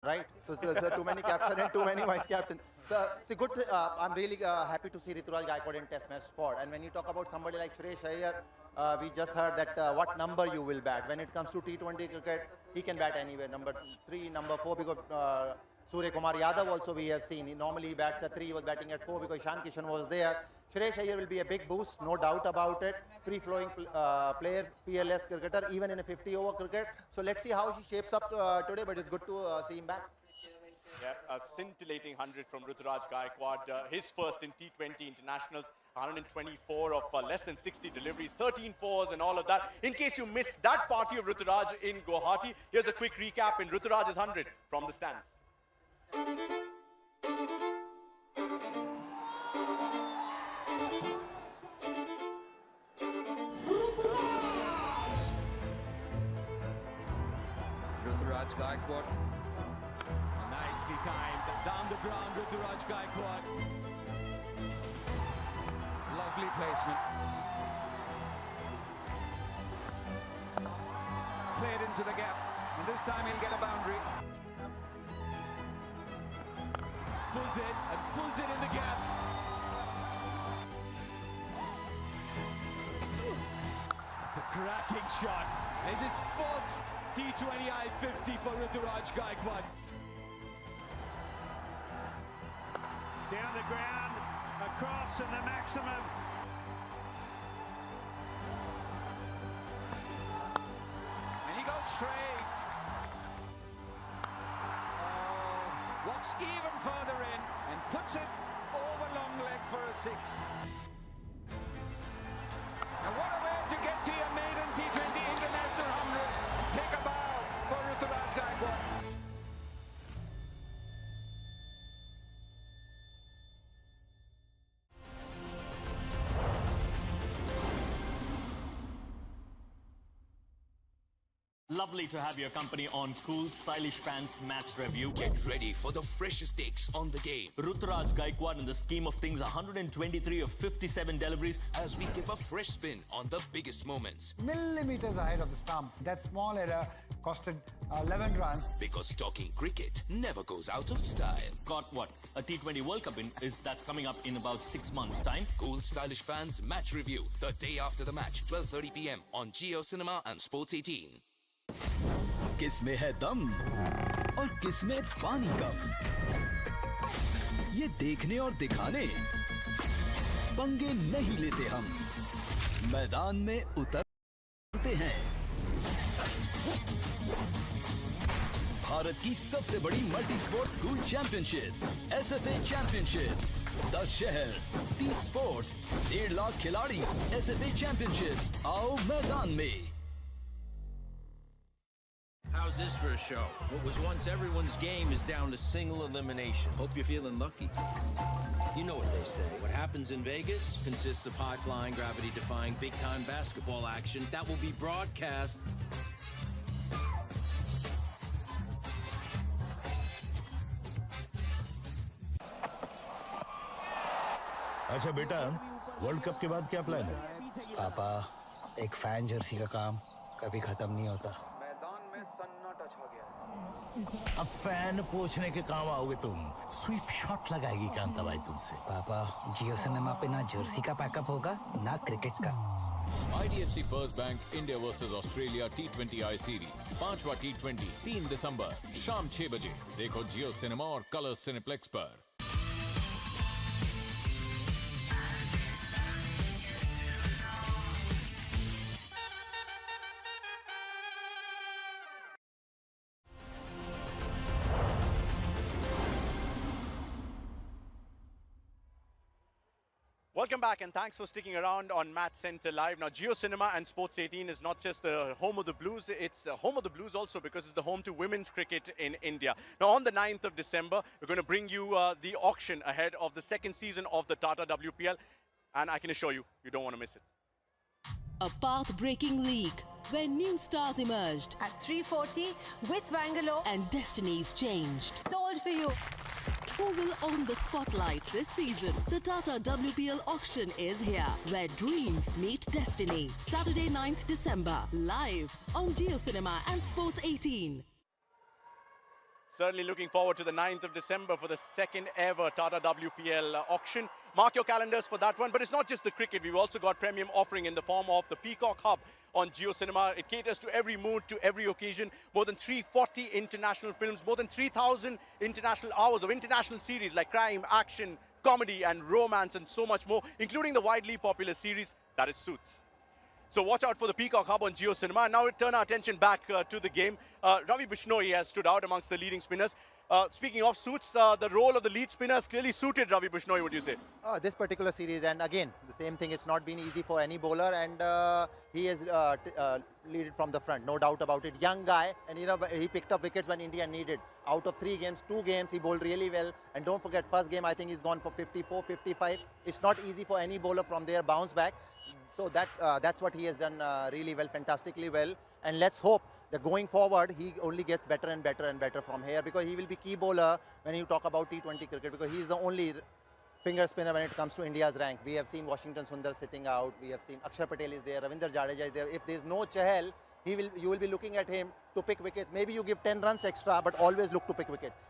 right? So there's too many captains and too many vice captains. So, see, good. I'm really happy to see Rituraj Gaikwad in Test match squad. And when you talk about somebody like Suresh Iyer, we just heard that what number you will bat. When it comes to T20 cricket, he can bat anywhere. Number 3, number 4, because Surya Kumar Yadav also we have seen. Normally he bats at 3, he was batting at 4 because Ishan Kishan was there. Suresh Iyer will be a big boost, no doubt about it. Free-flowing player, fearless cricketer, even in a 50-over cricket. So let's see how he shapes up today, but it's good to see him back. Yeah, a scintillating 100 from Rituraj Gaikwad. His first in T20 internationals, 124 of less than 60 deliveries, 13 fours and all of that. In case you missed that party of Rituraj in Guwahati, here's a quick recap in Rituraj's 100 from the stands. Rituraj Gaikwad. Nicely timed. Down the ground, Rituraj Gaikwad. Lovely placement. Played into the gap. And this time he'll get a boundary. Pulls it and pulls it in the gap. That's a cracking shot. It's his fourth T20 I-50 for Rituraj Gaikwad. Down the ground, across, and the maximum. And he goes straight. Walks even further in and puts it over long leg for a 6. And what a way to get to your maiden T20 International 100. Take a bow for Rituraj Gaikwad. Lovely to have your company on Cool Stylish Fans Match Review. Get ready for the freshest takes on the game. Rituraj Gaikwad, in the scheme of things, 123 of 57 deliveries. As we give a fresh spin on the biggest moments. Millimeters ahead of the stump. That small error costed 11 runs. Because talking cricket never goes out of style. Got what? A T20 World Cup that's coming up in about 6 months' time. Cool Stylish Fans Match Review. The day after the match, 12:30 p.m. on Jio Cinema and Sports 18. किसमें है दम और किसमें पानी कम, ये देखने और दिखाने पंगे नहीं लेते हम, मैदान में उतरते हैं। भारत की सबसे बड़ी multi sports school championship SFA championships, 10 शहर, 30 स्पोर्ट्स, 1.5 लाख खिलाड़ी। एसएफए चैंपियनशिप्स, आओ मैदान में। How's this for a show? What was once everyone's game is down to single elimination. Hope you're feeling lucky. You know what they say. What happens in Vegas consists of high-flying, gravity-defying, big-time basketball action that will be broadcast. अच्छा बेटा, world cup के बाद क्या plan है? पापा, एक fan Jersey का काम कभी खत्म नहीं होता। अब फैन पूछने के काम आओगे तुम। स्वीप शॉट लगाएगी कांता भाई तुमसे। पापा, जियो सिनेमा पे ना जर्सी का पैकअप होगा ना क्रिकेट का। IDFC First Bank India vs Australia T20I series 5वां T20 3 दिसंबर शाम 6 बजे देखो जियो सिनेमा और कलर्स सिनेप्लेक्स पर। Welcome back and thanks for sticking around on Match Center Live. Now, Jio Cinema and Sports 18 is not just the home of the Blues, it's home of the Blues also because it's the home to women's cricket in India. Now, on the 9th of December, we're going to bring you the auction ahead of the second season of the Tata WPL. And I can assure you, you don't want to miss it. A path-breaking league where new stars emerged. At 3:40 with Bangalore. And destinies changed. Sold for you. Who will own the spotlight this season? The Tata WPL auction is here, where dreams meet destiny. Saturday 9th December, live on Jio Cinema and Sports 18. certainly looking forward to the 9th of December for the second ever Tata WPL auction. Mark your calendars for that one. But it's not just the cricket. We've also got premium offering in the form of the Peacock Hub on Jio Cinema. It caters to every mood, to every occasion. More than 340 international films, more than 3,000 international hours of international series like crime, action, comedy and romance and so much more, including the widely popular series that is Suits. So watch out for the Peacock Hub on Jio Cinema. Now we turn our attention back to the game. Ravi Bishnoi has stood out amongst the leading spinners. Speaking of Suits, the role of the lead spinner has clearly suited Ravi Bishnoi, would you say? This particular series, and again, the same thing, it's not been easy for any bowler, and he has lead it from the front, no doubt about it. Young guy, and you know, he picked up wickets when India needed. Out of 3 games, 2 games, he bowled really well. And don't forget, first game, I think he's gone for 54, 55. It's not easy for any bowler from there, bounce back. So that's what he has done really well, fantastically well. And let's hope that going forward, he only gets better and better and better from here, because he will be key bowler when you talk about T20 cricket, because he's the only finger spinner when it comes to India's rank. We have seen Washington Sundar sitting out. We have seen Akshar Patel is there, Ravinder Jadeja is there. If there's no Chahal, you will be looking at him to pick wickets. Maybe you give 10 runs extra, but always look to pick wickets.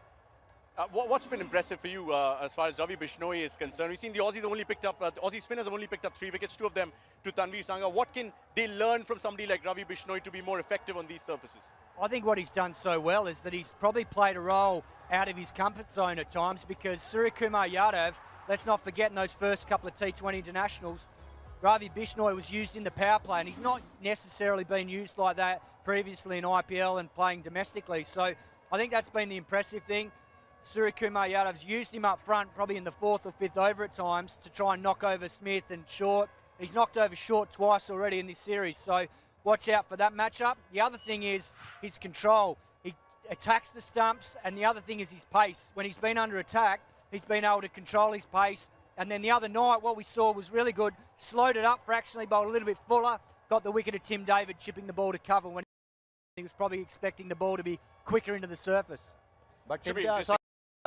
What's been impressive for you as far as Ravi Bishnoi is concerned? We've seen the Aussies only picked up, Aussie spinners have only picked up 3 wickets, 2 of them to Tanveer Sangha. What can they learn from somebody like Ravi Bishnoi to be more effective on these surfaces? I think what he's done so well is that he's probably played a role out of his comfort zone at times, because Suryakumar Yadav, let's not forget in those first couple of T20 internationals, Ravi Bishnoi was used in the power play, and he's not necessarily been used like that previously in IPL and playing domestically. So I think that's been the impressive thing. Suryakumar Yadav's used him up front, probably in the 4th or 5th over at times, to try and knock over Smith and Short. He's knocked over Short twice already in this series, so watch out for that matchup. The other thing is his control. He attacks the stumps, and the other thing is his pace. When he's been under attack, he's been able to control his pace. And then the other night, what we saw was really good. Slowed it up fractionally, bowled a little bit fuller, got the wicket of Tim David, chipping the ball to cover when he was probably expecting the ball to be quicker into the surface. But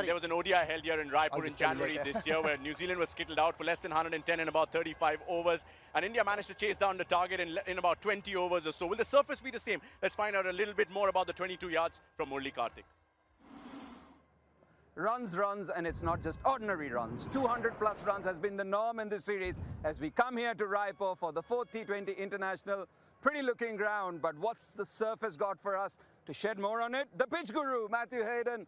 there was an ODI held here in Raipur in January this year, where New Zealand was skittled out for less than 110 in about 35 overs. And India managed to chase down the target in about 20 overs or so. Will the surface be the same? Let's find out a little bit more about the 22 yards from Murli Karthik. Runs, and it's not just ordinary runs. 200+ runs has been the norm in this series as we come here to Raipur for the 4th T20 International. Pretty looking ground, but what's the surface got for us? To shed more on it, the pitch guru, Matthew Hayden.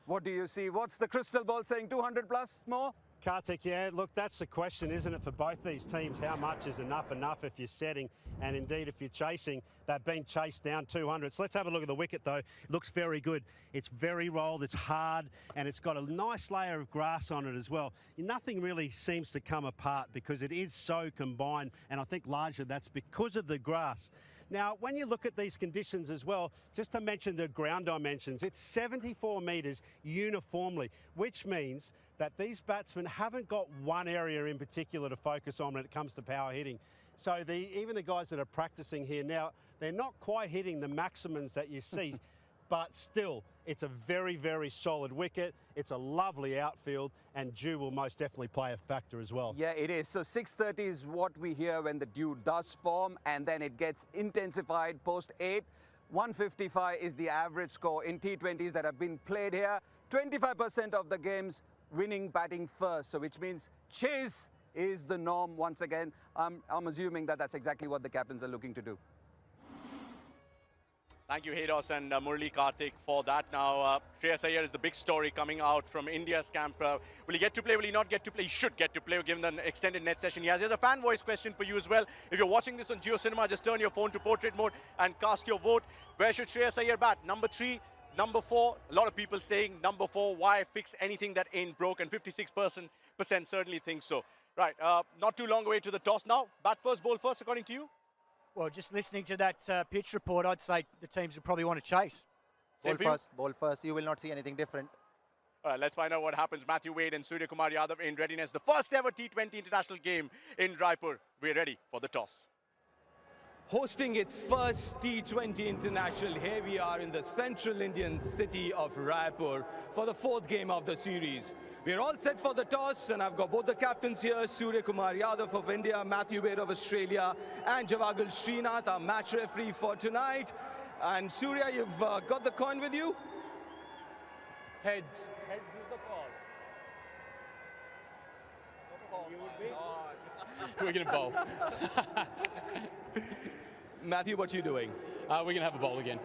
What do you see? What's the crystal ball saying? 200+ more? Karthik, yeah, look, that's the question, isn't it, for both these teams? How much is enough if you're setting, and indeed if you're chasing? They've been chased down 200. So let's have a look at the wicket, though. It looks very good. It's very rolled, it's hard, and it's got a nice layer of grass on it as well. Nothing really seems to come apart because it is so combined, and I think largely that's because of the grass. Now, when you look at these conditions as well, just to mention the ground dimensions, it's 74 metres uniformly, which means that these batsmen haven't got one area in particular to focus on when it comes to power hitting. So even the guys that are practicing here now, they're not quite hitting the maximums that you see, but still, it's a very, very solid wicket. It's a lovely outfield, and dew will most definitely play a factor as well. Yeah, it is. So 6:30 is what we hear when the dew does form, and then it gets intensified post 8. 155 is the average score in T20s that have been played here. 25% of the games winning batting first, so which means chase is the norm once again. I'm assuming that that's exactly what the captains are looking to do. Thank you, Haydos and Murli Karthik, for that. Now, Shreyas Iyer is the big story coming out from India's camp. Will he get to play? Will he not get to play? He should get to play, given the extended net session he has. There's a fan voice question for you as well. If you're watching this on Jio Cinema, just turn your phone to portrait mode and cast your vote. Where should Shreyas Iyer bat? Number 3, number 4. A lot of people saying number 4. Why fix anything that ain't broke? And 56% certainly think so. Right, not too long away to the toss now. Bat first, bowl first, according to you? Well, just listening to that pitch report, I'd say the teams would probably want to chase. Ball first. You will not see anything different. All right, let's find out what happens. Matthew Wade and Suryakumar Yadav in readiness. The first ever T20 international game in Raipur. We're ready for the toss. Hosting its first T20 international, here we are in the central Indian city of Raipur for the 4th game of the series. We're all set for the toss, and I've got both the captains here, Suryakumar Yadav of India, Matthew Wade of Australia, and Javagal Srinath, our match referee for tonight. And Surya, you've got the coin with you? Heads. Heads is the call. We're going to bowl. Matthew, what are you doing? We're going to have a bowl again.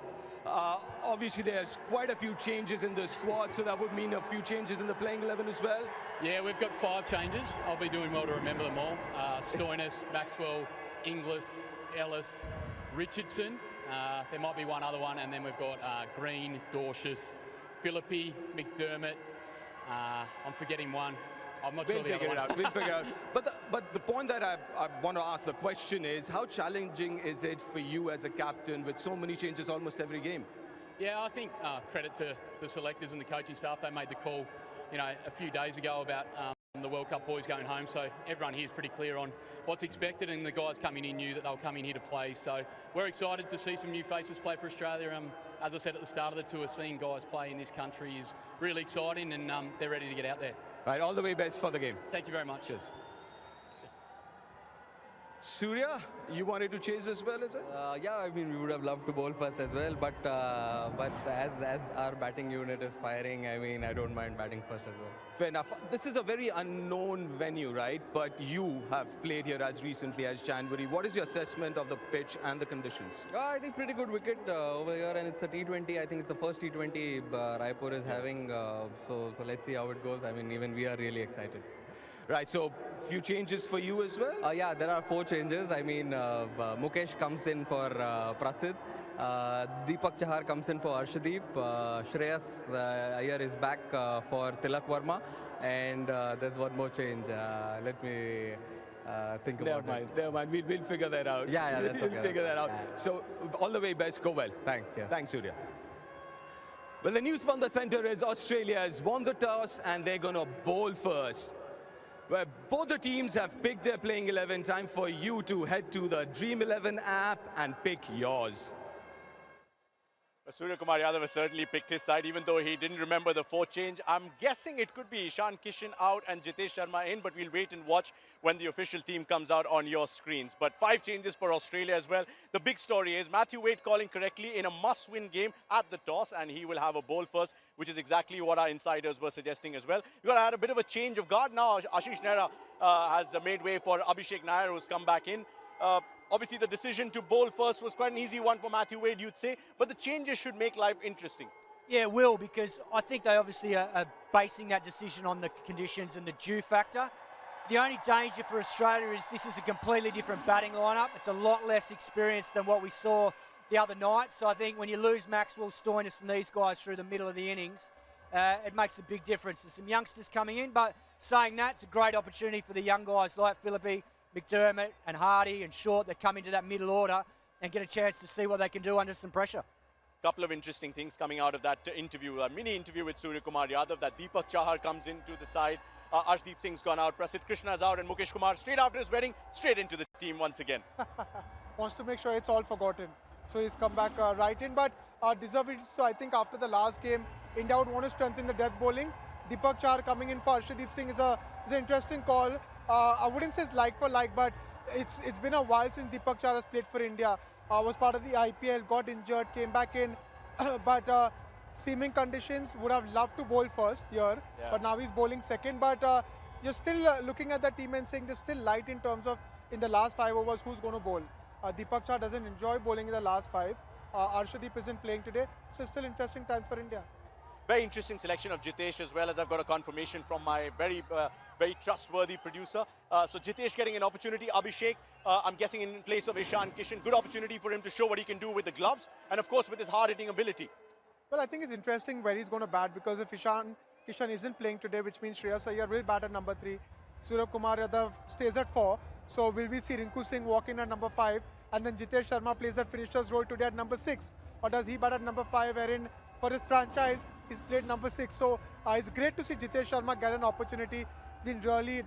Obviously, there's quite a few changes in the squad, so that would mean a few changes in the playing 11 as well. Yeah, we've got 5 changes. I'll be doing well to remember them all. Stoinis, Maxwell, Inglis, Ellis, Richardson. There might be one other one, and then we've got Green, Dorcius, Philippi, McDermott. I'm forgetting one. I'm not sure the other one. We'll figure it out. But the point that I want to ask the question is, how challenging is it for you as a captain with so many changes almost every game? Yeah, I think credit to the selectors and the coaching staff. They made the call, a few days ago about the World Cup boys going home. So everyone here is pretty clear on what's expected, and the guys coming in knew that they'll come in here to play. So we're excited to see some new faces play for Australia. As I said at the start of the tour, seeing guys play in this country is really exciting, and they're ready to get out there. Right, all the way best for the game. Thank you very much. Cheers. Surya, you wanted to chase as well, is it? Yeah, I mean, we would have loved to bowl first as well, but as our batting unit is firing, I mean, I don't mind batting first as well. Fair enough. This is a very unknown venue, right? But you have played here as recently as January. What is your assessment of the pitch and the conditions? I think pretty good wicket over here, and it's a T20. I think it's the first T20 Raipur is having, so let's see how it goes. I mean, even we are really excited. Right, so few changes for you as well? Yeah, there are 4 changes. I mean, Mukesh comes in for Prasidh. Deepak Chahar comes in for Arshdeep. Shreyas Iyer is back for Tilak Verma. And there's one more change. Let me think about it. Never mind. We'll figure that out. Yeah, that's okay. We'll figure that out. Yeah. So, all the way best. Go well. Thanks, yes. Thanks, Surya. Well, the news from the centre is Australia has won the toss and they're going to bowl first. Where both the teams have picked their playing 11. Time for you to head to the Dream 11 app and pick yours. Surya Kumar Yadav has certainly picked his side, even though he didn't remember the 4th change. I'm guessing it could be Ishan Kishan out and Jitesh Sharma in, but we'll wait and watch when the official team comes out on your screens. But 5 changes for Australia as well. The big story is Matthew Wade calling correctly in a must-win game at the toss, and he will have a bowl first, which is exactly what our insiders were suggesting as well. We've got to add a bit of a change of guard now. Ashish Nehra has made way for Abhishek Nair, who's come back in. Obviously, the decision to bowl first was quite an easy one for Matthew Wade, you'd say, but the changes should make life interesting. Yeah, it will, because I think they obviously are basing that decision on the conditions and the dew factor. The only danger for Australia is this is a completely different batting lineup. It's a lot less experienced than what we saw the other night. So I think when you lose Maxwell, Stoinis and these guys through the middle of the innings, it makes a big difference. There's some youngsters coming in, but saying that, it's a great opportunity for the young guys like Philippi, McDermott and Hardy and Short that come into that middle order and get a chance to see what they can do under some pressure. Couple of interesting things coming out of that interview, a mini interview with Surya Kumar Yadav, that Deepak Chahar comes into the side, Arshdeep Singh's gone out, Prasidh Krishna's out, and Mukesh Kumar straight after his wedding, straight into the team once again. Wants to make sure it's all forgotten. So he's come back right in, but deserved it. So I think after the last game, India would want to strengthen the death bowling. Deepak Chahar coming in for Arshdeep Singh is an interesting call. I wouldn't say it's like for like, but it's been a while since Deepak Chahar has played for India. Was part of the IPL, got injured, came back in, but seeming conditions would have loved to bowl first here, but now he's bowling second. But you're still looking at the team and saying there's still light in terms of in the last 5 overs who's going to bowl. Deepak Chahar doesn't enjoy bowling in the last 5. Arshdeep isn't playing today, so it's still interesting times for India. Very interesting selection of Jitesh as well, as I've got a confirmation from my very trustworthy producer. So Jitesh getting an opportunity, Abhishek, I'm guessing in place of Ishan Kishan. Good opportunity for him to show what he can do with the gloves and of course with his hard-hitting ability. Well, I think it's interesting where he's going to bat, because if Ishan Kishan isn't playing today, which means Shreyas Iyer will bat at number 3. Surya Kumar Yadav stays at 4. So will we see Rinku Singh walk in at number 5, and then Jitesh Sharma plays that finisher's role today at number 6? Or does he bat at number 5, wherein for his franchise, he's played number 6. So it's great to see Jitesh Sharma get an opportunity. He's been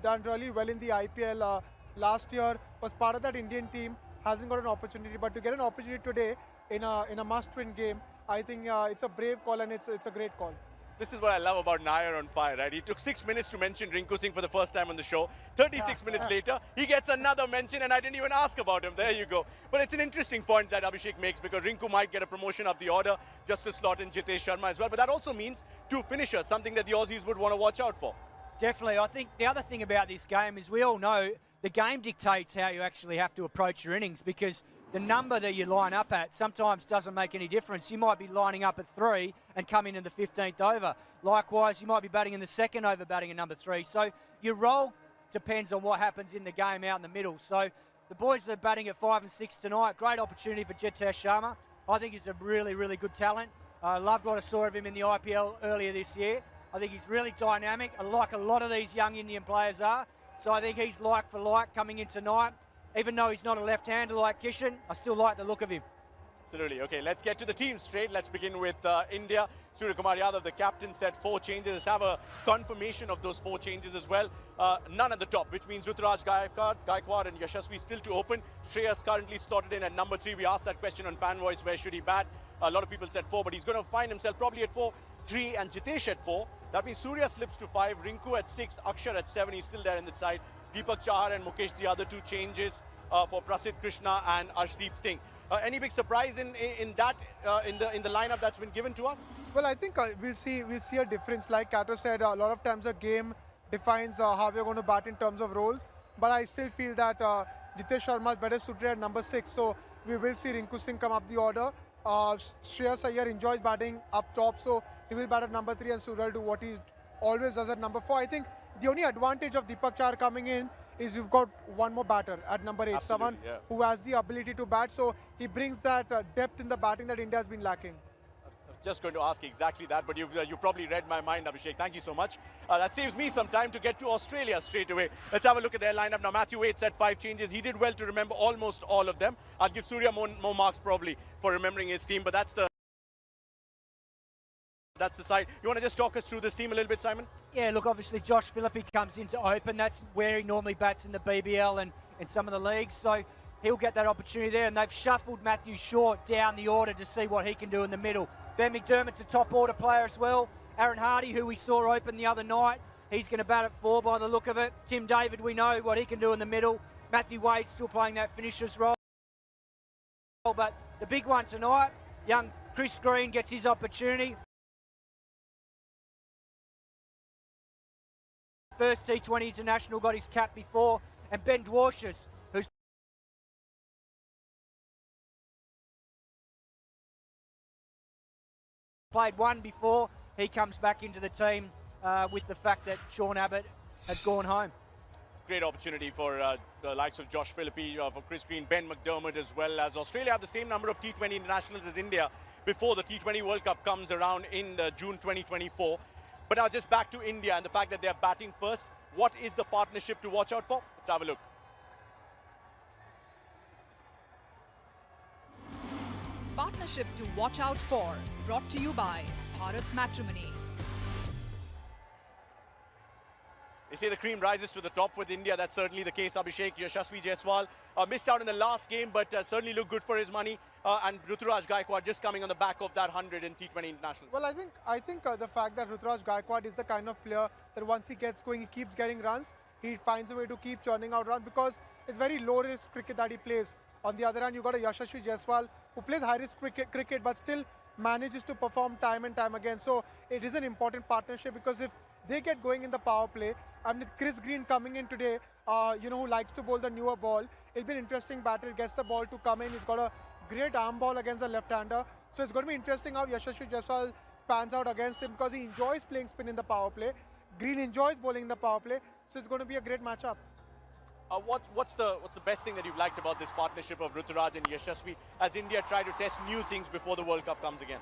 done really well in the IPL last year, was part of that Indian team, hasn't got an opportunity. But to get an opportunity today in a must-win game, I think it's a brave call and it's a great call. This is what I love about Nair on fire, right? He took 6 minutes to mention Rinku Singh for the first time on the show. 36 minutes later, he gets another mention, and I didn't even ask about him. There you go. But it's an interesting point that Abhishek makes, because Rinku might get a promotion up the order just to slot in Jitesh Sharma as well. But that also means 2 finishers, something that the Aussies would want to watch out for. Definitely. I think the other thing about this game is we all know the game dictates how you actually have to approach your innings, because the number that you line up at sometimes doesn't make any difference. You might be lining up at 3 and come in the 15th over. Likewise, you might be batting in the second over, batting at number 3. So your role depends on what happens in the game out in the middle. So the boys that are batting at 5 and 6 tonight, great opportunity for Jitesh Sharma. I think he's a really, really good talent. I loved what I saw of him in the IPL earlier this year. I think he's really dynamic, like a lot of these young Indian players are. So I think he's like for like coming in tonight. Even though he's not a left-hander like Kishan, I still like the look of him. Absolutely. Okay, let's get to the team straight. Let's begin with India. Suryakumar Yadav, the captain, said 4 changes. Let's have a confirmation of those 4 changes as well. None at the top, which means Ruturaj Gaikwad and Yashasvi still to open. Shreyas currently slotted in at number 3. We asked that question on Fan Voice, where should he bat? A lot of people said 4, but he's going to find himself probably at 4, 3 and Jitesh at 4. That means Surya slips to 5, Rinku at 6, Akshar at 7. He's still there in the side. Deepak Chahar and Mukesh, the other 2 changes for Prasidh Krishna and Arshdeep Singh. Any big surprise in the lineup that's been given to us? Well, I think we'll see a difference. Like Kato said, a lot of times a game defines how we're going to bat in terms of roles. But I still feel that Jitesh Sharma is better suited at number 6. So we will see Rinku Singh come up the order. Shreyas Iyer enjoys batting up top, so he will bat at number 3, and Surya will do what he always does at number 4. I think the only advantage of Deepak Chahar coming in is you've got one more batter at number 8, someone who has the ability to bat. So he brings that depth in the batting that India has been lacking. Just going to ask exactly that, but you probably read my mind, Abhishek. Thank you so much. That saves me some time to get to Australia straight away. Let's have a look at their lineup. Now, Matthew Wade said 5 changes. He did well to remember almost all of them. I'll give Surya more marks probably for remembering his team, but that's the side. You want to just talk us through this team a little bit, Simon? Yeah, look, obviously Josh Philippe comes in to open. That's where he normally bats in the BBL and in some of the leagues. So he'll get that opportunity there. And they've shuffled Matthew Short down the order to see what he can do in the middle. Ben McDermott's a top order player as well. Aaron Hardy, who we saw open the other night, he's going to bat at 4 by the look of it. Tim David, we know what he can do in the middle. Matthew Wade still playing that finisher's role. But the big one tonight, young Chris Green gets his opportunity. First T20 international, got his cap before, and Ben Dwarshuis, who's played 1 before, he comes back into the team with the fact that Sean Abbott has gone home. Great opportunity for the likes of Josh Philippe, for Chris Green, Ben McDermott, as well as Australia have the same number of T20 internationals as India before the T20 World Cup comes around in June 2024. But now just back to India and the fact that they're batting first. What is the partnership to watch out for? Let's have a look. Partnership to watch out for, brought to you by Bharat Matrimony. They say the cream rises to the top with India. That's certainly the case. Abhishek, Yashasvi Jaiswal missed out in the last game, but certainly looked good for his money. And Ruturaj Gaikwad just coming on the back of that 100 in T20 internationals. Well, I think the fact that Ruturaj Gaikwad is the kind of player that once he gets going, he keeps getting runs. He finds a way to keep churning out runs because it's very low-risk cricket that he plays. On the other hand, you got a Yashasvi Jaiswal who plays high-risk cricket but still manages to perform time and time again. So it is an important partnership because if they get going in the power play, and with Chris Green coming in today, who likes to bowl the newer ball, it'll be an interesting batter. Gets the ball to come in. He's got a great arm ball against the left-hander. So it's going to be interesting how Yashasvi Jaiswal pans out against him because he enjoys playing spin in the power play. Green enjoys bowling in the power play. So it's going to be a great matchup. What's the best thing that you've liked about this partnership of Ruturaj and Yashasvi as India try to test new things before the World Cup comes again?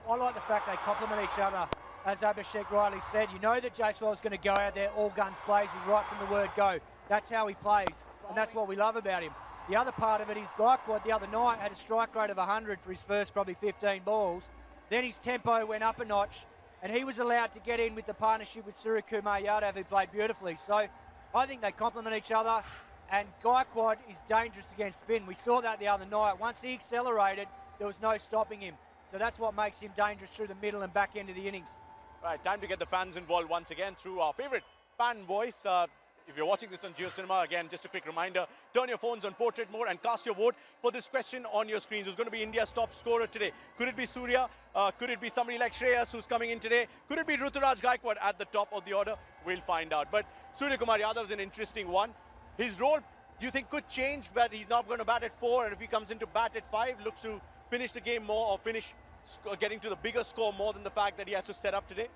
I like the fact they complement each other. As Abhishek rightly said, you know that Jaiswal's going to go out there all guns blazing right from the word go. That's how he plays, and that's what we love about him. The other part of it is Gaikwad the other night had a strike rate of 100 for his first probably 15 balls. Then his tempo went up a notch, and he was allowed to get in with the partnership with Suryakumar Yadav, who played beautifully. So I think they complement each other, and Gaikwad is dangerous against spin. We saw that the other night. Once he accelerated, there was no stopping him. So that's what makes him dangerous through the middle and back end of the innings. Right, time to get the fans involved once again through our favorite fan voice. If you're watching this on Jio Cinema, again, just a quick reminder, turn your phones on portrait mode and cast your vote for this question on your screens. Who's going to be India's top scorer today? Could it be Surya? Could it be somebody like Shreyas who's coming in today? Could it be Ruturaj Gaikwad at the top of the order? We'll find out. But Surya Kumar Yadav is an interesting one. His role, you think, could change, but he's not going to bat at 4. And if he comes into bat at 5, looks to finish the game more or finish getting to the bigger score more than the fact that he has to set up today?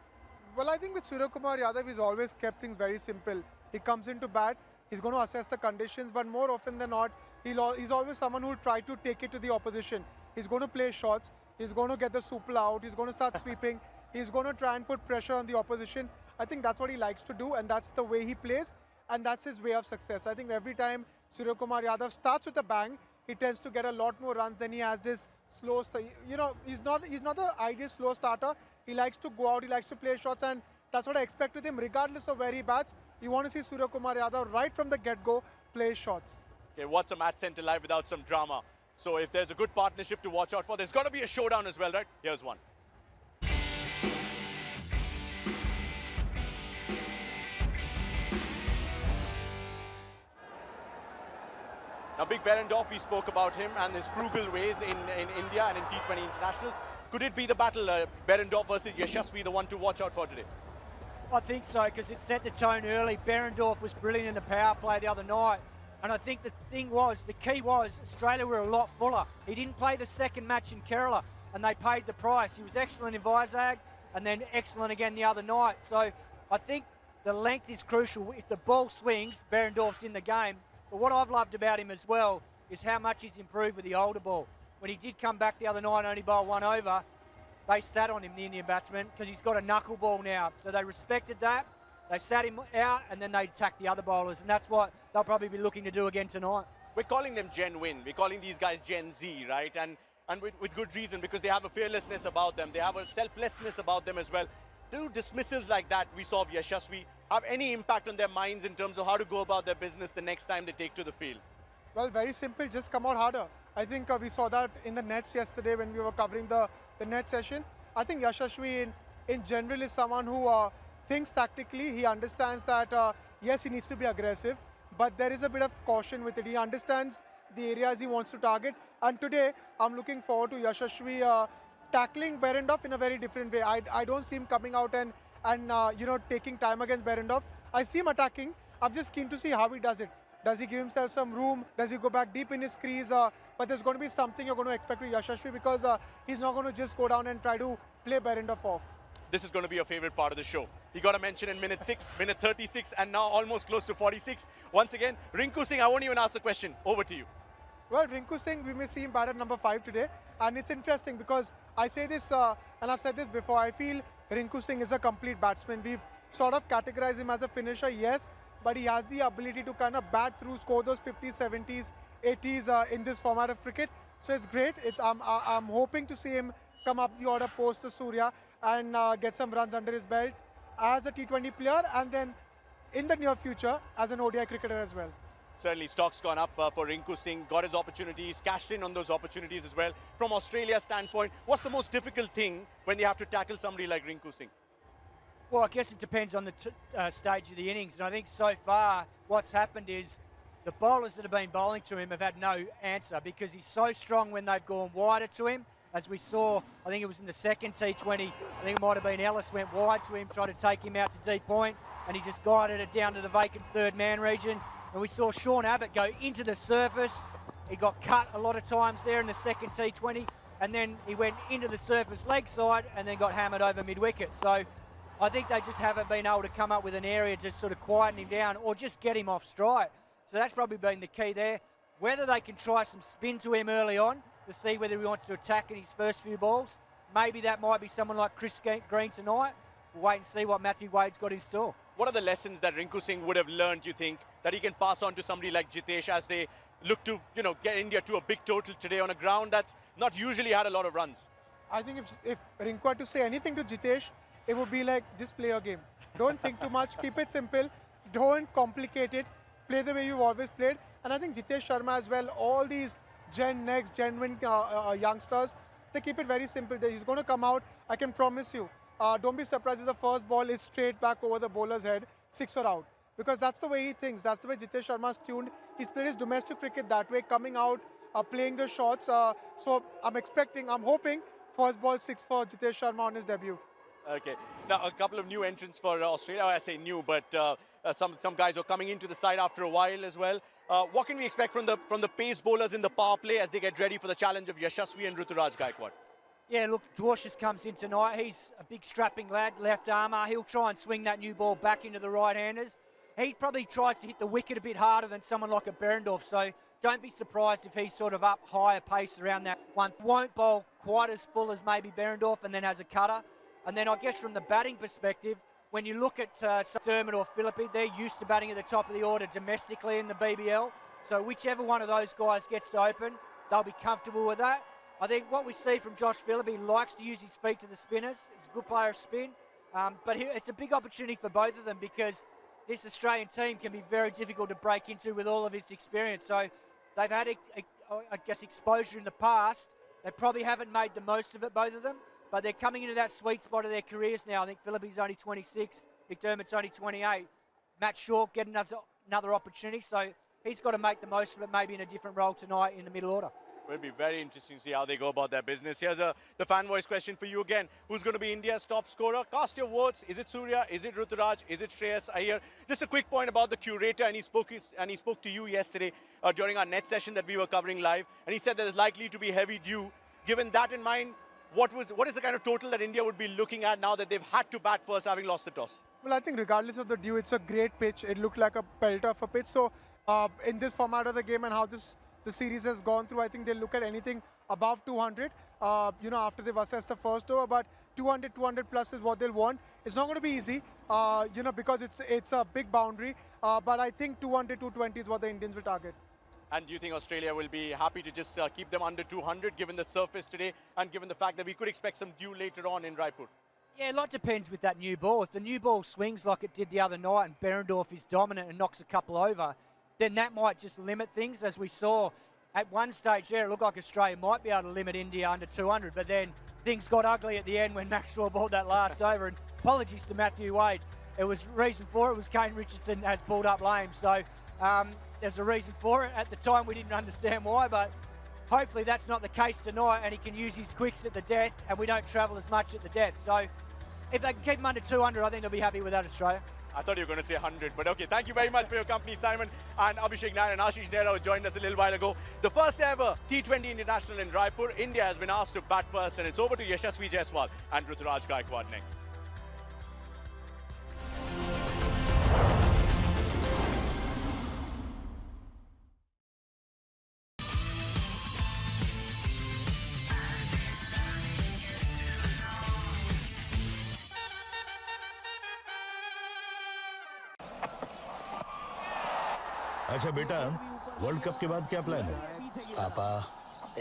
Well, I think with Surya Kumar Yadav, he's always kept things very simple. He comes into bat, he's going to assess the conditions, but more often than not, he's always someone who will try to take it to the opposition. He's going to play shots, he's going to get the supla out, he's going to start sweeping, he's going to try and put pressure on the opposition. I think that's what he likes to do, and that's the way he plays, and that's his way of success. I think every time Surya Kumar Yadav starts with a bang, he tends to get a lot more runs than he has this slow start. You know, he's not the ideal slow starter. He likes to go out, he likes to play shots, and that's what I expect with him, regardless of where he bats. You want to see Surya Kumar Yadav right from the get-go play shots. Okay, what's a match center live without some drama? So if there's a good partnership to watch out for, there's got to be a showdown as well, right? Here's one. Now, Big Berendorf, we spoke about him and his frugal ways in India and in T20 internationals. Could it be the battle, Berendorf versus Yashasvi, the one to watch out for today? I think so, because it set the tone early. Berendorf was brilliant in the power play the other night. And I think the key was, Australia were a lot fuller. He didn't play the second match in Kerala, and they paid the price. He was excellent in Vizag, and then excellent again the other night. So I think the length is crucial. If the ball swings, Berendorf's in the game. But what I've loved about him as well is how much he's improved with the older ball. When he did come back the other night and only bowl 1 over, they sat on him, the Indian batsman, because he's got a knuckleball now. So they respected that. They sat him out, and then they attacked the other bowlers, and that's what they'll probably be looking to do again tonight. We're calling them Gen Win. We're calling these guys Gen Z, right? And with good reason, because they have a fearlessness about them. They have a selflessness about them as well. Do dismissals like that we saw of Yashasvi have any impact on their minds in terms of how to go about their business the next time they take to the field? Well, very simple, just come out harder. I think we saw that in the nets yesterday when we were covering the net session. I think Yashasvi in general is someone who thinks tactically. He understands that, yes, he needs to be aggressive, but there is a bit of caution with it. He understands the areas he wants to target. And today, I'm looking forward to Yashasvi tackling Berendorf in a very different way. I don't see him coming out and you know, taking time against Berendorf. I see him attacking. I'm just keen to see how he does it. Does he give himself some room? Does he go back deep in his crease? But there's going to be something you're going to expect with Yashasvi, because he's not going to just go down and try to play Berendorf off. This is going to be your favorite part of the show. He got a mention in minute 6, minute 36, and now almost close to 46. Once again, Rinku Singh, I won't even ask the question. Over to you. Well, Rinku Singh, we may see him bat at number 5 today. And it's interesting because I say this, and I've said this before, I feel Rinku Singh is a complete batsman. We've sort of categorized him as a finisher, yes, but he has the ability to kind of bat through, score those 50s, 70s, 80s in this format of cricket. So it's great. I'm hoping to see him come up the order post to Surya and get some runs under his belt as a T20 player, and then in the near future as an ODI cricketer as well. Certainly, stock's gone up for Rinku Singh, got his opportunities, cashed in on those opportunities as well. From Australia's standpoint, what's the most difficult thing when they have to tackle somebody like Rinku Singh? Well, I guess it depends on the stage of the innings. And I think so far what's happened is the bowlers that have been bowling to him have had no answer, because he's so strong when they've gone wider to him. As we saw, I think it was in the second T20, I think it might have been Ellis went wide to him, tried to take him out to deep point, and he just guided it down to the vacant third man region. And we saw Sean Abbott go into the surface. He got cut a lot of times there in the second T20, and then he went into the surface leg side and then got hammered over mid-wicket. So I think they just haven't been able to come up with an area to sort of quieten him down or just get him off strike. So that's probably been the key there. Whether they can try some spin to him early on to see whether he wants to attack in his first few balls, maybe that might be someone like Chris Green tonight. We'll wait and see what Matthew Wade's got in store. What are the lessons that Rinku Singh would have learned, you think, that he can pass on to somebody like Jitesh as they look to, you know, get India to a big total today on a ground that's not usually had a lot of runs? I think if Rinku had to say anything to Jitesh, it would be like, just play your game. Don't think too much, keep it simple, don't complicate it, play the way you've always played. And I think Jitesh Sharma as well, all these Gen Next, Gen Win youngsters, they keep it very simple. He's going to come out, I can promise you, don't be surprised if the first ball is straight back over the bowler's head, 6 or out. Because that's the way he thinks. That's the way Jitesh Sharma's tuned. He's played his domestic cricket that way, coming out, playing the shots. So I'm hoping first ball 6 for Jitesh Sharma on his debut. Okay. Now, a couple of new entrants for Australia. I say new, but some guys are coming into the side after a while as well. What can we expect from the pace bowlers in the power play as they get ready for the challenge of Yashasvi and Ruturaj Gaikwad? Yeah, look, Dwarshuis comes in tonight. He's a big strapping lad, left armour. He'll try and swing that new ball back into the right-handers. He probably tries to hit the wicket a bit harder than someone like a Behrendorff, so don't be surprised if he's sort of up higher pace around that one. Won't bowl quite as full as maybe Behrendorff and then has a cutter. And then I guess from the batting perspective, when you look at Dermot or Philippe, they're used to batting at the top of the order domestically in the BBL. So whichever one of those guys gets to open, they'll be comfortable with that. I think what we see from Josh Philippe, he likes to use his feet to the spinners. He's a good player of spin. But it's a big opportunity for both of them because this Australian team can be very difficult to break into with all of his experience. So they've had, I guess, exposure in the past. They probably haven't made the most of it, both of them. But they're coming into that sweet spot of their careers now. I think Philippe's only 26, McDermott's only 28. Matt Shaw getting another opportunity, so he's got to make the most of it, maybe in a different role tonight in the middle order. Will be very interesting to see how they go about their business. Here's the fan voice question for you again. Who's going to be India's top scorer? Cast your votes. Is it Surya? Is it Ruturaj? Is it Shreyas Iyer? Just a quick point about the curator, and he spoke to you yesterday during our net session that we were covering live, and he said there's likely to be heavy dew. Given that in mind, what is the kind of total that India would be looking at now that they've had to bat first, having lost the toss? Well, I think regardless of the dew, it's a great pitch. It looked like a pelter of a pitch. So in this format of the game and how the series has gone through, I think they'll look at anything above 200, after they've assessed the first over. But 200 plus is what they'll want. It's not going to be easy, because it's a big boundary. But I think 200, 220 is what the Indians will target. And do you think Australia will be happy to just keep them under 200 given the surface today and given the fact that we could expect some dew later on in Raipur? Yeah, a lot depends with that new ball. If the new ball swings like it did the other night and Behrendorff is dominant and knocks a couple over, then that might just limit things. As we saw at one stage there, it looked like Australia might be able to limit India under 200, but then things got ugly at the end when Maxwell bowled that last over. And apologies to Matthew Wade. It was reason for it was Kane Richardson has pulled up lame. So there's a reason for it. At the time, we didn't understand why, but hopefully that's not the case tonight and he can use his quicks at the death and we don't travel as much at the death. So if they can keep him under 200, I think they'll be happy with that, Australia. I thought you were going to say 100, but okay. Thank you very much for your company, Simon. And Abhishek Nair and Ashish Nehra, who joined us a little while ago. The first ever T20 International in Raipur. India has been asked to bat first, and it's over to Yashasvi Jaiswal and Ruturaj Gaikwad next. अच्छा बेटा, world cup के बाद क्या plan है? पापा,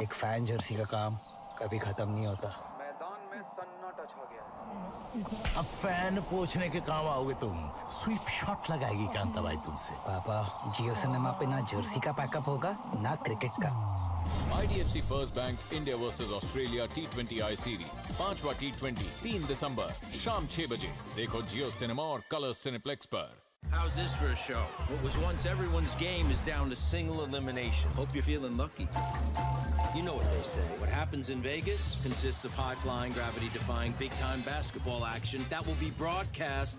एक fan Jersey का काम कभी खत्म नहीं होता। मैदान में सन्नाटा छा गया। अब फैन पोछने के काम आओगे तुम। स्वीप शॉट लगाएगी कांता भाई तुमसे। पापा, जियो सिनेमा पे ना जर्सी का पैकअप होगा, ना क्रिकेट का। IDFC First Bank India vs Australia T20I series 5वां T20 3 दिसंबर शाम 6 बजे देखो जियो सिनेमा और कलर्स सिनेप्लेक्स पर। How's this for a show? What was once everyone's game is down to single elimination. Hope you're feeling lucky. You know what they say. What happens in Vegas consists of high-flying, gravity-defying, big-time basketball action that will be broadcast.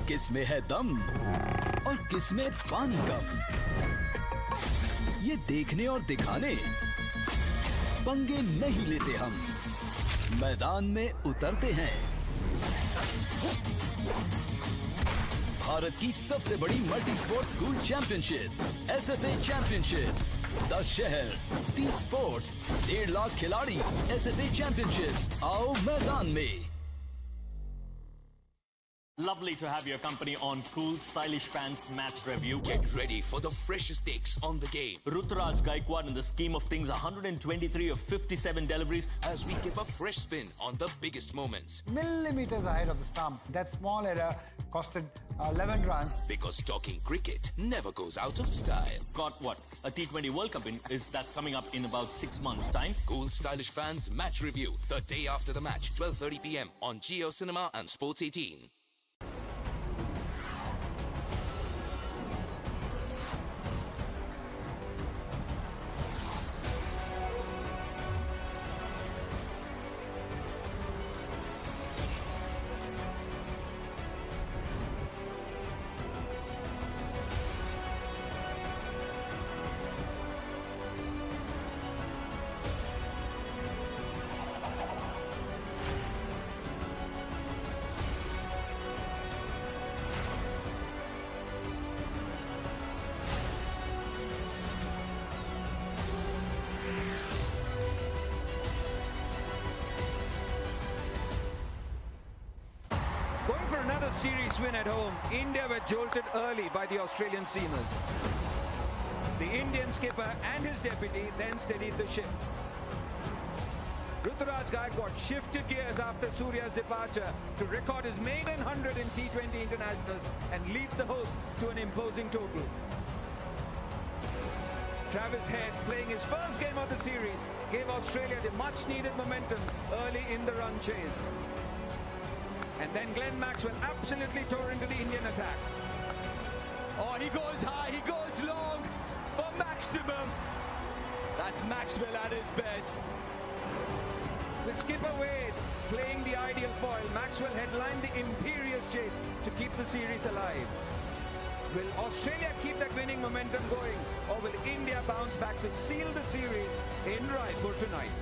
किसमें है दम और किसमें पानी कम, ये देखने और दिखाने पंगे नहीं लेते हम, मैदान में उतरते हैं। भारत की सबसे बड़ी multi sport school championship SFA championships, 10 शहर, 30 स्पोर्ट्स, 1.5 लाख खिलाड़ी। SFA चैंपियनशिप्स, आओ मैदान में। Lovely to have your company on Cool Stylish Fans Match Review. Get ready for the freshest takes on the game. Ruturaj Gaikwad, in the scheme of things, 123 of 57 deliveries. As we give a fresh spin on the biggest moments. Millimeters ahead of the stump. That small error costed 11 runs. Because talking cricket never goes out of style. Got what? A T20 World Cup that's coming up in about 6 months' time. Cool Stylish Fans Match Review. The day after the match, 12:30 p.m. on Jio Cinema and Sports 18. Going for another series win at home, India were jolted early by the Australian seamers. The Indian skipper and his deputy then steadied the ship. Ruturaj Gaikwad shifted gears after Surya's departure to record his maiden 100 in T20 internationals and lead the host to an imposing total. Travis Head, playing his first game of the series, gave Australia the much-needed momentum early in the run chase. And then Glenn Maxwell absolutely tore into the Indian attack. Oh, he goes high, he goes long for maximum. That's Maxwell at his best. With skipper Wade playing the ideal foil, Maxwell headlined the imperious chase to keep the series alive. Will Australia keep that winning momentum going, or will India bounce back to seal the series in Raipur tonight?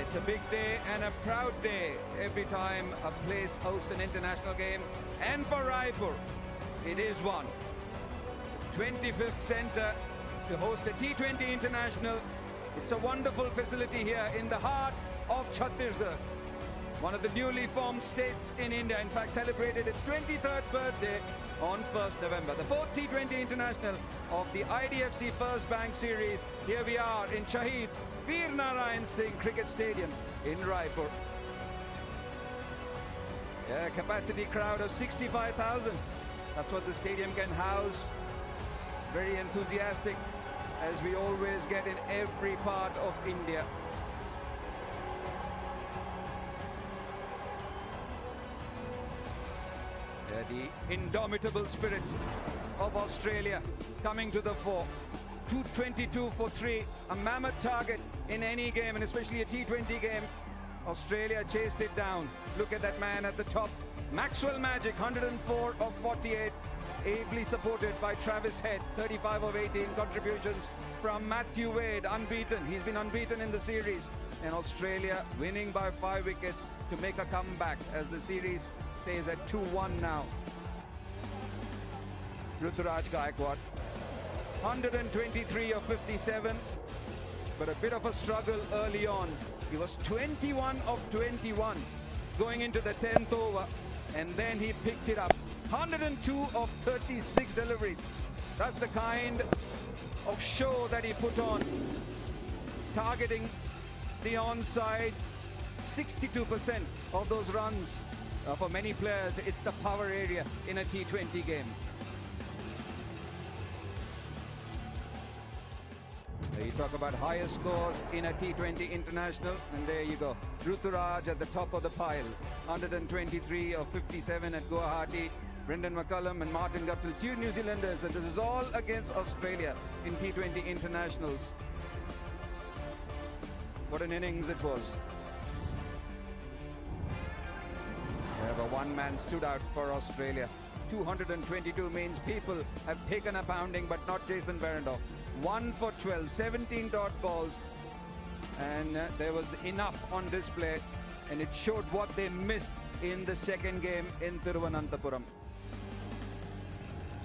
It's a big day and a proud day every time a place hosts an international game. And for Raipur, it is one. 25th centre to host a T20 international. It's a wonderful facility here in the heart of Chhattisgarh. One of the newly formed states in India, in fact, celebrated its 23rd birthday on 1st November. The 4th T20 international of the IDFC First Bank Series. Here we are in Shahid Veer Narayan Singh Cricket Stadium in Raipur. A capacity crowd of 65,000. That's what the stadium can house. Very enthusiastic, as we always get in every part of India. The indomitable spirit of Australia coming to the fore. 222 for 3, a mammoth target in any game, and especially a T20 game. Australia chased it down. Look at that man at the top. Maxwell Magic, 104 of 48, ably supported by Travis Head, 35 of 18 contributions from Matthew Wade, unbeaten. He's been unbeaten in the series. And Australia winning by 5 wickets to make a comeback as the series stays at 2-1 now. Ruturaj Gaikwad, 123 of 57, but a bit of a struggle early on. He was 21 of 21 going into the 10th over, and then he picked it up. 102 of 36 deliveries. That's the kind of show that he put on, targeting the onside. 62% of those runs. For many players, it's the power area in a T20 game. You talk about highest scores in a T20 international, and there you go. Ruturaj at the top of the pile. 123 of 57 at Guwahati. Brendan McCullum and Martin Guptill, 2 New Zealanders, and this is all against Australia in T20 internationals. What an innings it was. However, one man stood out for Australia. 222 means people have taken a pounding, but not Jason Behrendorff. 1 for 12, 17 dot balls, and there was enough on display, and it showed what they missed in the second game in Thiruvananthapuram.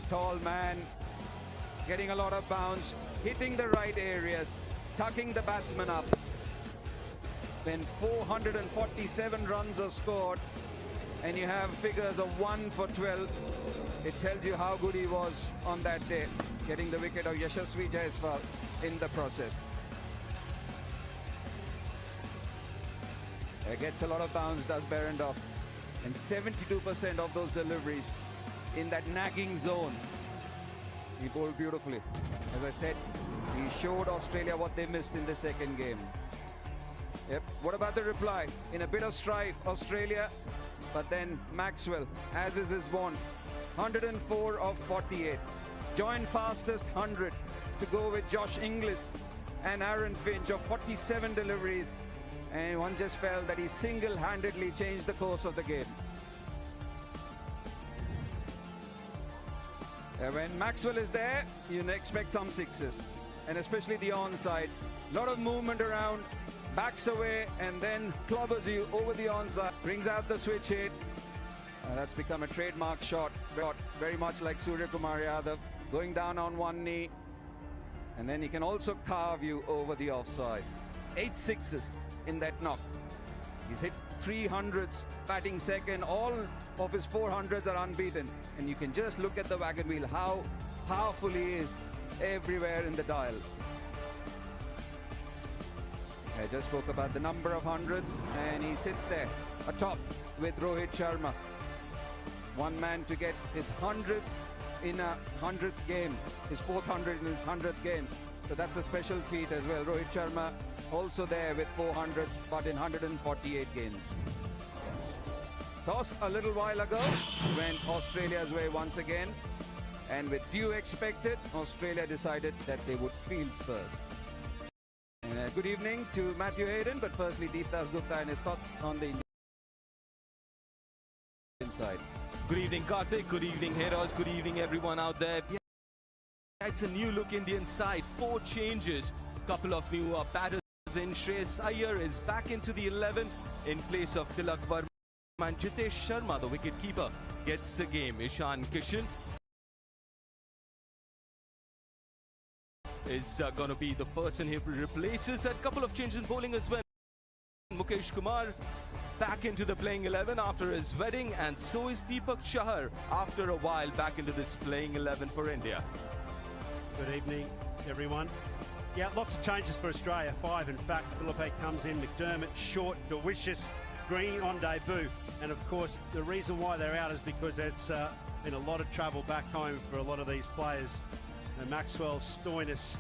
Tall man, getting a lot of bounce, hitting the right areas, tucking the batsman up. when 447 runs are scored and you have figures of 1 for 12, it tells you how good he was on that day, getting the wicket of Yashasvi Jaiswal in the process. Gets a lot of bounce, does Berendorf, and 72% of those deliveries in that nagging zone. He bowled beautifully. As I said, he showed Australia what they missed in the second game. Yep. What about the reply? In a bit of strife, Australia, but then Maxwell, as is his wont, 104 of 48. Joint fastest 100 to go with Josh Inglis and Aaron Finch of 47 deliveries. And one just felt that he single-handedly changed the course of the game. When Maxwell is there, you expect some sixes, and especially the onside. A lot of movement around, backs away, and then clobbers you over the onside. Brings out the switch hit. That's become a trademark shot, very much like Surya Kumar Yadav, going down on one knee. And then he can also carve you over the offside. 8 sixes in that knock. He's hit 300s, batting second. All of his 400s are unbeaten. And you can just look at the wagon wheel, how powerful he is everywhere in the dial. I just spoke about the number of hundreds, and he sits there atop with Rohit Sharma. One man to get his 100th in a 100th game, his 400 in his 100th game. So that's a special feat as well. Rohit Sharma also there with 400s, but in 148 games. Toss a little while ago went Australia's way once again. And with due expected, Australia decided that they would field first. And good evening to Matthew Hayden, but firstly Deepdas Gupta and his thoughts on the inside. Good evening, Karthik. Good evening, Heroes. Good evening, everyone out there. Yeah, it's a new look Indian side. 4 changes. Couple of new batters in. Shreyas Iyer is back into the 11 in place of Tilak Verma. And Jitesh Sharma, the wicketkeeper, gets the game. Ishan Kishan is going to be the person who replaces. A couple of changes in bowling as well. Mukesh Kumar back into the playing 11 after his wedding, and so is Deepak Chahar after a while back into this playing 11 for India. Good evening, everyone. Yeah, lots of changes for Australia. 5, in fact. Philippe comes in, McDermott, Short, Delicious, Green on debut. And of course, the reason why they're out is because it's been a lot of travel back home for a lot of these players. And Maxwell, Stoinis,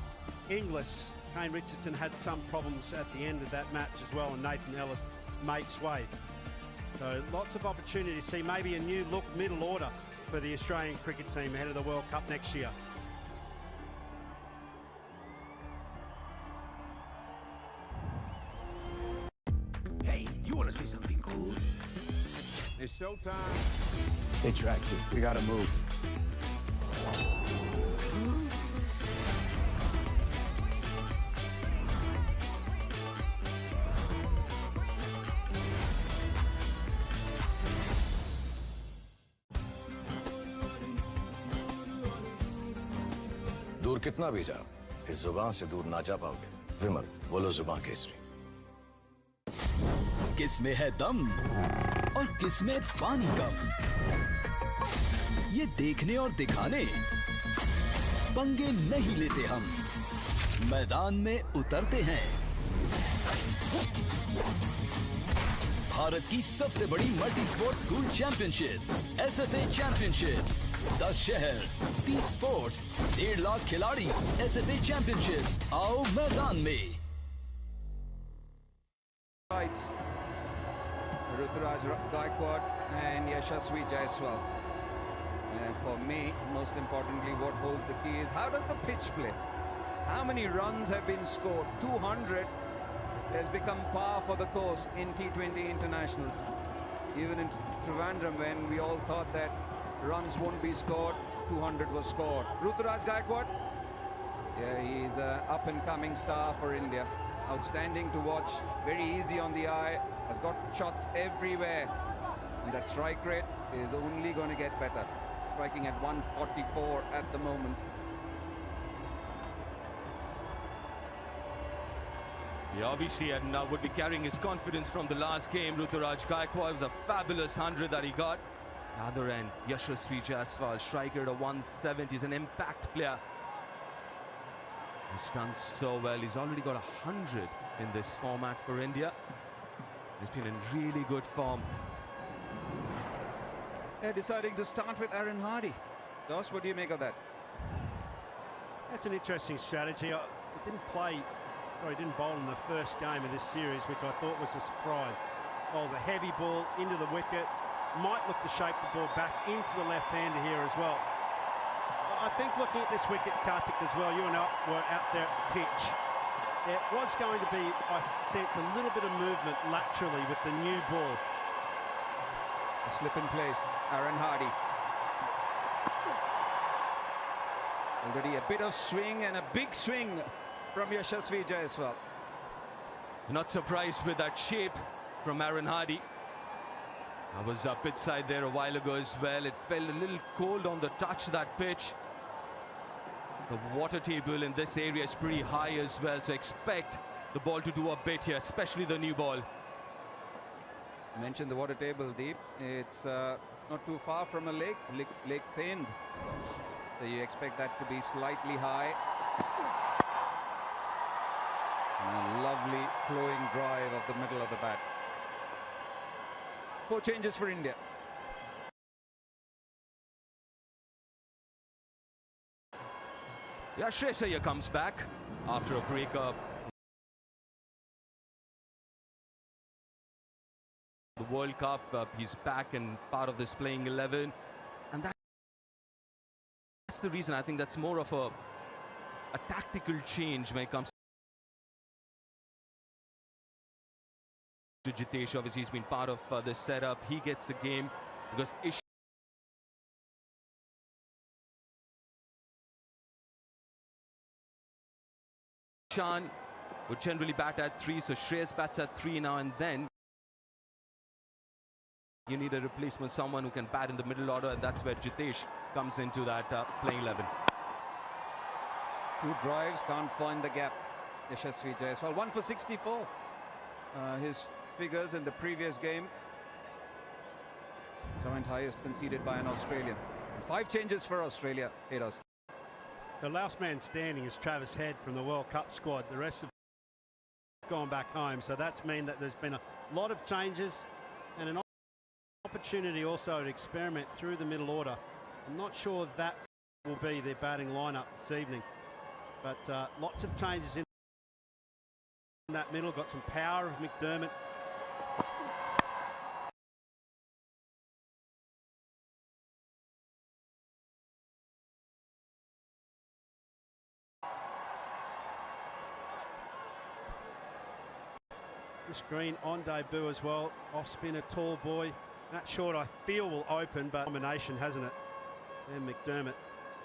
Inglis, Kane Richardson had some problems at the end of that match as well, and Nathan Ellis makes way. So lots of opportunity to see maybe a new look middle order for the Australian cricket team ahead of the World Cup next year. Hey, you want to see something cool? It's showtime. They tracked it. We gotta move. दूर कितना भी जाओ, इस जुबान से दूर ना जा पाओगे। विमल, बोलो जुबान केसरी। किसमें है दम और किसमें पानी कम, ये देखने और दिखाने पंगे नहीं लेते हम, मैदान में उतरते हैं। भारत की सबसे बड़ी multi sports school championship SFA championships, 10 शहर, 30 स्पोर्ट्स, 1.5 लाख खिलाड़ी। एसएफए चैंपियनशिप्स, आओ मैदान में। Ruturaj Gaikwad and Yashasvi Jaiswal. And for me, most importantly, what holds the key is how does the pitch play? How many runs have been scored? 200 has become par for the course in T20 internationals. Even in Trivandrum, when we all thought that runs won't be scored, 200 was scored. Ruturaj Gaikwad, yeah, he's an up-and-coming star for India. Outstanding to watch, very easy on the eye, has got shots everywhere. And that strike rate is only going to get better. Striking at 144 at the moment. He obviously would be carrying his confidence from the last game. Ruturaj Gaikwad was a fabulous 100 that he got. The other end, Yashasvi Jaiswal, striker at a 170. He's an impact player. He's done so well. He's already got 100 in this format for India. He's been in really good form. They're deciding to start with Aaron Hardy. Dos, what do you make of that? That's an interesting strategy. He didn't bowl in the first game of this series, which I thought was a surprise. Bowls a heavy ball into the wicket. Might look to shape the ball back into the left-hander here as well. I think looking at this wicket, Karthik, as well, you and I were out there at the pitch. There was going to be, I sense, a little bit of movement laterally with the new ball. A slip in place, Aaron Hardy. Already a bit of swing and a big swing from Yashasvi Jaiswal. Not surprised with that shape from Aaron Hardy. I was up pitch side there a while ago as well. It felt a little cold on the touch, that pitch. The water table in this area is pretty high as well, so expect the ball to do a bit here, especially the new ball. You mentioned the water table, Deep. It's not too far from a lake, Lake Sindh. So you expect that to be slightly high. And a lovely flowing drive of the middle of the bat. 4 changes for India. Yeah, Shreyas Iyer comes back after a breakup. The World Cup, he's back and part of this playing 11. And that's the reason. I think that's more of a tactical change when it comes to Jitesh. Obviously, he's been part of this setup. He gets a game because Ishan would generally bat at 3, so Shreyas bats at 3 now and then. You need a replacement, someone who can bat in the middle order, and that's where Jitesh comes into that playing 11. 2 drives, can't find the gap. Yashasvi Jaiswal, 1 for 64. His figures in the previous game. Joint highest conceded by an Australian. 5 changes for Australia. Edos. The last man standing is Travis Head from the World Cup squad. The rest have gone back home, so that's mean that there's been a lot of changes and an opportunity also to experiment through the middle order. I'm not sure that will be their batting lineup this evening, but lots of changes in that middle. Got some power of McDermott. Chris Green on debut as well. Off spinner, tall boy. That short I feel will open, but combination, hasn't it? And McDermott.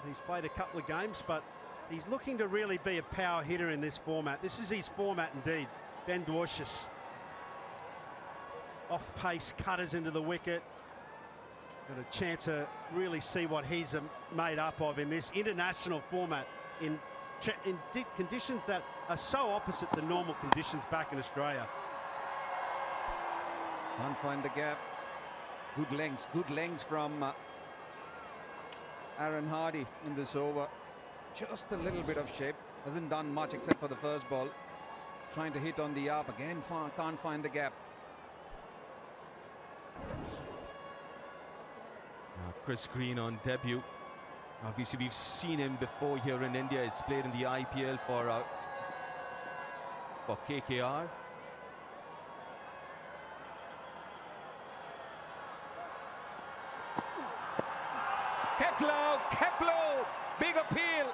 He's played a couple of games, but he's looking to really be a power hitter in this format. This is his format indeed. Ben Dwarshuis. Off-pace cutters into the wicket. Got a chance to really see what he's made up of in this international format in conditions that are so opposite the normal conditions back in Australia. Can't find the gap. Good lengths from Aaron Hardy in this over. Just a little bit of shape. Hasn't done much except for the first ball. Trying to hit on the up again. Can't find the gap. Chris Green on debut. Obviously, we've seen him before here in India. He's played in the IPL for KKR. Kepler, big appeal.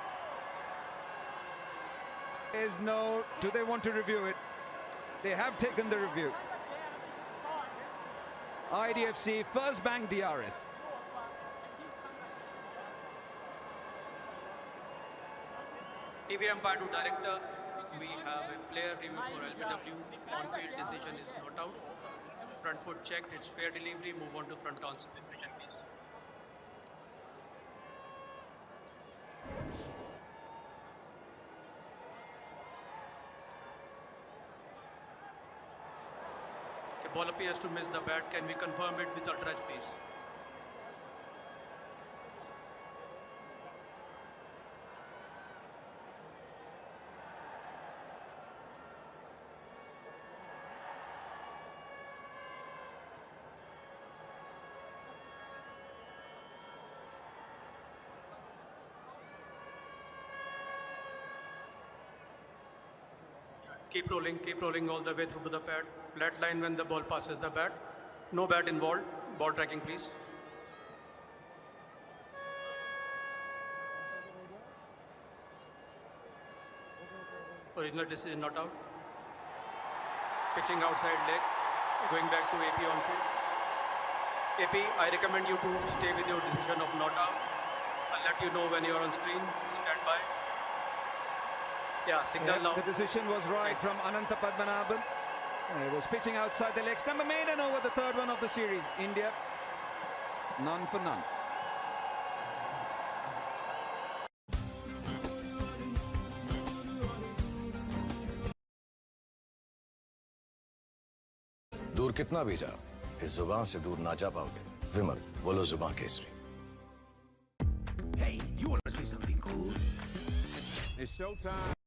There's no, do they want to review it? They have taken the review. IDFC First Bank DRS. TV umpire to director, we have a player review for LBW. On-field decision is not out. Front foot checked, it's fair delivery. Move on to front on celebration, please. Ball appears to miss the bat. Can we confirm it with ultra pace? Keep rolling all the way through to the pad. Flat line when the ball passes the bat. No bat involved. Ball tracking, please. Original decision not out. Pitching outside leg. Going back to AP on field. AP, I recommend you to stay with your decision of not out. I'll let you know when you are on screen. Stand by. Yeah, signal now. The decision was right from Ananta Padmanabhan. It was pitching outside the leg stump. Made an over, the third one of the series. India, none for none. दूर कितना भी जा, इस जुबान से दूर ना जा पाओगे। विमल, बोलो जुबान Kesari. Hey, you want to say something cool? It's showtime.